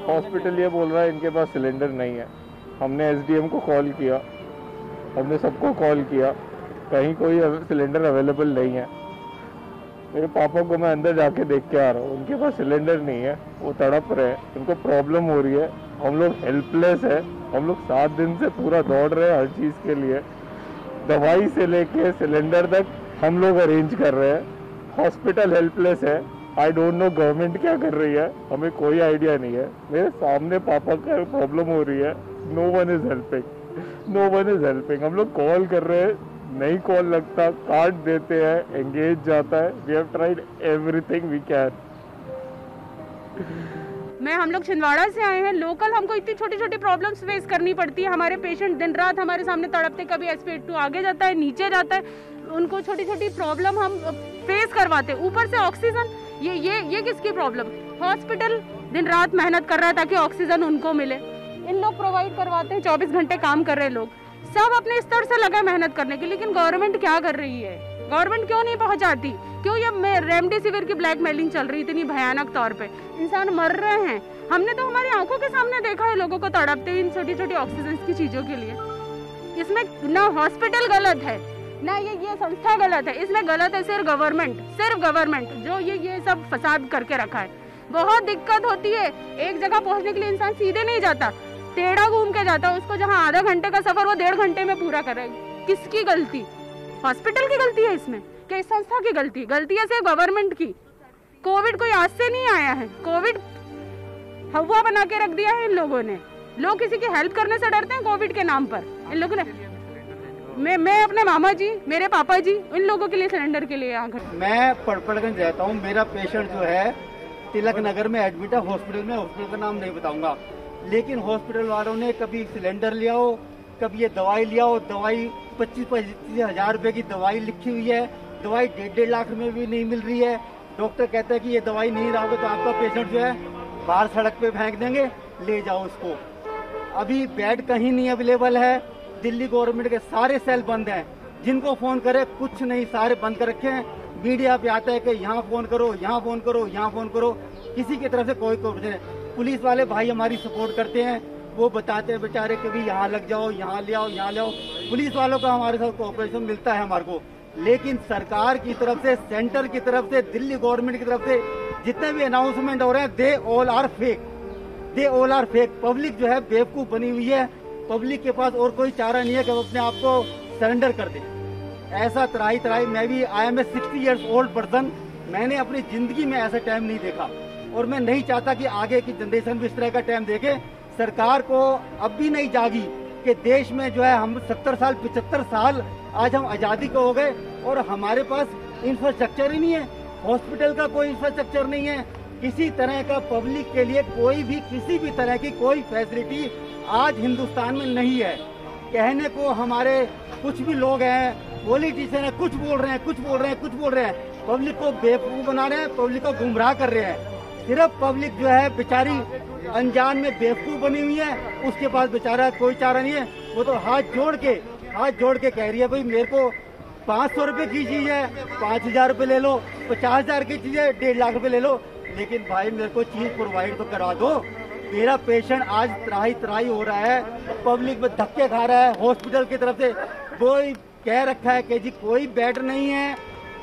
Hospital ये बोल रहा है इनके पास सिलेंडर नहीं है। हमने एसडीएम को कॉल किया, हमने सबको कॉल किया, कहीं कोई सिलेंडर अवेलेबल नहीं है। मेरे पापा को मैं अंदर जाके देख के आ रहा हूँ, उनके पास सिलेंडर नहीं है, वो तड़प रहे हैं, उनको प्रॉब्लम हो रही है। हम लोग हेल्पलेस है, हम लोग 7 दिन से पूरा दौड़ रहे हैं हर चीज़ के लिए, दवाई से लेके सिलेंडर तक हम लोग अरेंज कर रहे हैं। हॉस्पिटल हेल्पलेस है। आई डोंट नो गवर्नमेंट क्या कर रही है, हमें कोई आइडिया नहीं है। मेरे सामने पापा का प्रॉब्लम हो रही है, no one is helping, no one is helping. हम लोग कॉल कर रहे हैं, नहीं कॉल लगता, कार्ड देते हैं, एंगेज जाता है। We have tried everything we can. हम लोग छिंदवाड़ा से आए हैं, लोकल हमको इतनी छोटी छोटी प्रॉब्लम्स फेस करनी पड़ती है। हमारे पेशेंट दिन रात हमारे सामने तड़पते, कभी SP2 आगे जाता है, नीचे जाता है, उनको छोटी छोटी प्रॉब्लम हम फेस करवाते हैं। ऊपर से ऑक्सीजन, ये किसकी प्रॉब्लम? हॉस्पिटल दिन रात मेहनत कर रहा है ताकि ऑक्सीजन उनको मिले, इन लोग प्रोवाइड करवाते हैं। 24 घंटे काम कर रहे लोग, सब अपने स्तर से लगा मेहनत करने की। लेकिन गवर्नमेंट क्या कर रही है? गवर्नमेंट क्यों नहीं पहुंचाती? क्यों ये रेमडेसिविर की ब्लैकमेलिंग चल रही इतनी भयानक तौर पे? इंसान मर रहे हैं, हमने तो हमारी आंखों के सामने देखा है लोगों को तड़पते इन छोटी छोटी ऑक्सीजन की चीजों के लिए। इसमें ना हॉस्पिटल गलत है, ना ये संस्था गलत है, इसमें गलत है सिर्फ गवर्नमेंट जो ये सब फसाद करके रखा है। बहुत दिक्कत होती है, एक जगह पहुंचने के लिए इंसान सीधे नहीं जाता, टेढ़ा घूम के जाता है। उसको जहाँ आधा घंटे का सफर वो 1.5 घंटे में पूरा कर रहा है। किसकी गलती? हॉस्पिटल की गलती है इसमें, क्या इस संस्था की गलती है सिर्फ गवर्नमेंट की? कोविड कोई आज से नहीं आया है, कोविड हवा बना के रख दिया है इन लोगों ने। लोग किसी की हेल्प करने से डरते हैं कोविड के नाम पर। इन लोगों ने मैं अपने मामा जी, मेरे पापा जी, इन लोगों के लिए सिलेंडर के लिए यहाँ खड़े। मैं पड़पड़गंज रहता हूँ, मेरा पेशेंट जो है तिलक नगर में एडमिट है हॉस्पिटल में, हॉस्पिटल का नाम नहीं बताऊंगा। लेकिन हॉस्पिटल वालों ने कभी सिलेंडर लिया हो, कभी ये दवाई लिया हो। दवाई 25-25 हजार रुपए की दवाई लिखी हुई है, दवाई 1.5 लाख में भी नहीं मिल रही है। डॉक्टर कहता है कि ये दवाई नहीं लाओगे तो आपका पेशेंट जो है बाहर सड़क पे फेंक देंगे, ले जाओ उसको। अभी बेड कहीं नहीं अवेलेबल है। दिल्ली गवर्नमेंट के सारे सेल बंद हैं, जिनको फोन करे कुछ नहीं, सारे बंद कर रखे हैं। मीडिया पे आता है कि यहाँ फोन करो, यहाँ फोन करो, यहाँ फोन करो, किसी की तरफ से कोई नहीं। पुलिस वाले भाई हमारी सपोर्ट करते हैं, वो बताते हैं बेचारे कभी यहाँ लग जाओ, यहाँ ले आओ, यहाँ ले आओ। पुलिस वालों का हमारे साथ कोऑपरेशन मिलता है हमारे को। लेकिन सरकार की तरफ से, सेंटर की तरफ से, दिल्ली गवर्नमेंट की तरफ से जितने भी अनाउंसमेंट हो रहे हैं, they all are fake. Public जो है बेवकूफ बनी हुई है। पब्लिक के पास और कोई चारा नहीं है कि वो अपने आप को सरेंडर कर दे। ऐसा तराई मैं भी I am a 60 years old person, मैंने अपनी जिंदगी में ऐसा टाइम नहीं देखा और मैं नहीं चाहता कि आगे की जनरेशन भी इस तरह का टाइम देखे। सरकार को अब भी नहीं जागी कि देश में जो है हम 75 साल आज हम आज़ादी को हो गए और हमारे पास इंफ्रास्ट्रक्चर ही नहीं है। हॉस्पिटल का कोई इंफ्रास्ट्रक्चर नहीं है, किसी तरह का पब्लिक के लिए कोई भी किसी भी तरह की कोई फैसिलिटी आज हिंदुस्तान में नहीं है। कहने को हमारे कुछ भी लोग हैं, पॉलिटिशियन है, कुछ बोल रहे हैं, पब्लिक को बेवकूफ बना रहे हैं, पब्लिक को गुमराह कर रहे हैं। सिर्फ पब्लिक जो है बेचारी अनजान में बेवकूफ बनी हुई है, उसके पास बेचारा कोई चारा नहीं है। वो तो हाथ जोड़ के कह रही है भाई मेरे को 500 रुपए की चीज है 5000 रुपए ले लो, 50,000 की चीज है 1.5 लाख रुपए ले लो, लेकिन भाई मेरे को चीज प्रोवाइड तो करा दो। मेरा पेशेंट आज त्राही हो रहा है, पब्लिक में धक्के खा रहा है। हॉस्पिटल की तरफ से कोई कह रखा है कि जी कोई बेड नहीं है,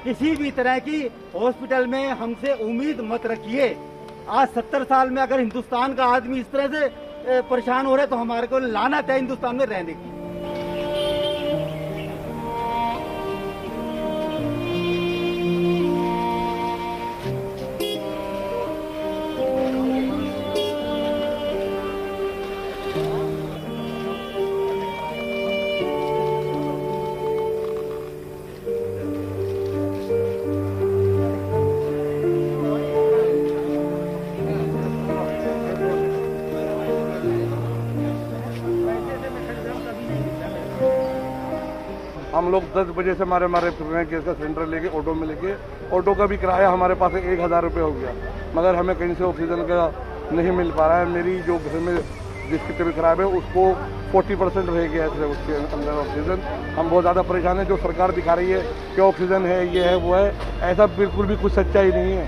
किसी भी तरह की हॉस्पिटल में हमसे उम्मीद मत रखिए। आज 70 साल में अगर हिंदुस्तान का आदमी इस तरह से परेशान हो रहा है तो हमारे को लानत है हिंदुस्तान में रहने की। हम लोग 10 बजे से मारे फिर रहे हैं गैस का सिलेंडर लेके ऑटो में लेके। ऑटो का भी किराया हमारे पास 1000 रुपये हो गया, मगर हमें कहीं से ऑक्सीजन का नहीं मिल पा रहा है। मेरी जो घर में जिसकी तबीयत खराब है उसको 40% रह गया है उसके अंदर ऑक्सीजन। हम बहुत ज़्यादा परेशान हैं। जो सरकार दिखा रही है कि ऑक्सीजन है, ये है, वो है, ऐसा बिल्कुल भी कुछ सच्चाई नहीं है।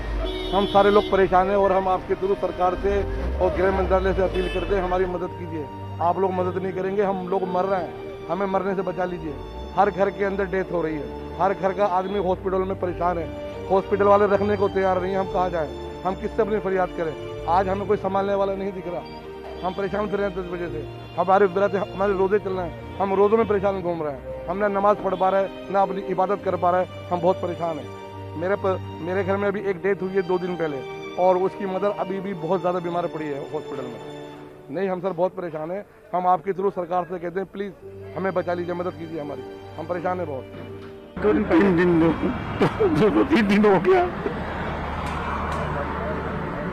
हम सारे लोग परेशान हैं और हम आपके थ्रू सरकार से और गृह मंत्रालय से अपील करते हैं, हमारी मदद कीजिए। आप लोग मदद नहीं करेंगे, हम लोग मर रहे हैं, हमें मरने से बचा लीजिए। हर घर के अंदर डेथ हो रही है, हर घर का आदमी हॉस्पिटल में परेशान है, हॉस्पिटल वाले रखने को तैयार नहीं है। हम कहाँ जाएँ, हम किससे अपनी फरियाद करें? आज हमें कोई संभालने वाला नहीं दिख रहा। हम परेशान फिर रहे हैं इस वजह से। हमारे हमारे रोज़े चल रहे हैं, हम रोज़ों में परेशान घूम रहे हैं। हम ना नमाज़ पढ़ पा रहे हैं, ना अपनी इबादत कर पा रहे हैं। हम बहुत परेशान हैं। मेरे घर में अभी एक डेथ हुई है 2 दिन पहले, और उसकी मदर अभी भी बहुत ज़्यादा बीमार पड़ी है हॉस्पिटल में। नहीं, हम सर बहुत परेशान हैं। हम आपके थ्रू सरकार से कहते हैं, प्लीज़ हमें बचा लीजिए, मदद कीजिए हमारी। हम परेशान हैं बहुत। 3 दिन हो गया।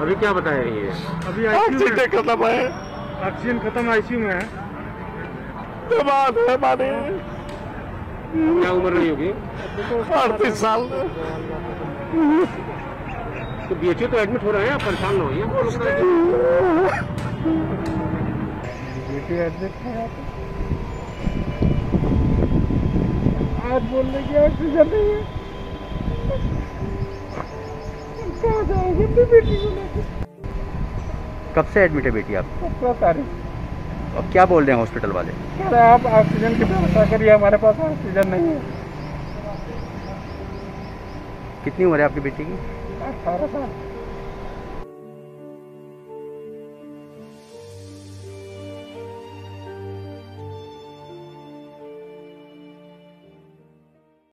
अभी क्या बताया ये? अभी ऑक्सीजन खत्म है, ऑक्सीजन खत्म, आईसीयू में है। बात है हमारे क्या उम्र रही होगी? 38 साल। तो बीएचयू तो एडमिट हो रहे हैं, आप परेशान ना होइए। आज बोलने की ऑक्सीजन नहीं है, कहाँ जाएंगे अपनी बेटी को लेकर? कब से एडमिट है बेटी आप? 17 तारीख। अब क्या बोल रहे हैं हॉस्पिटल वाले? कह रहे आप ऑक्सीजन की व्यवस्था करिए, हमारे पास ऑक्सीजन नहीं है। कितनी उम्र है आपकी बेटी की? 18 साल।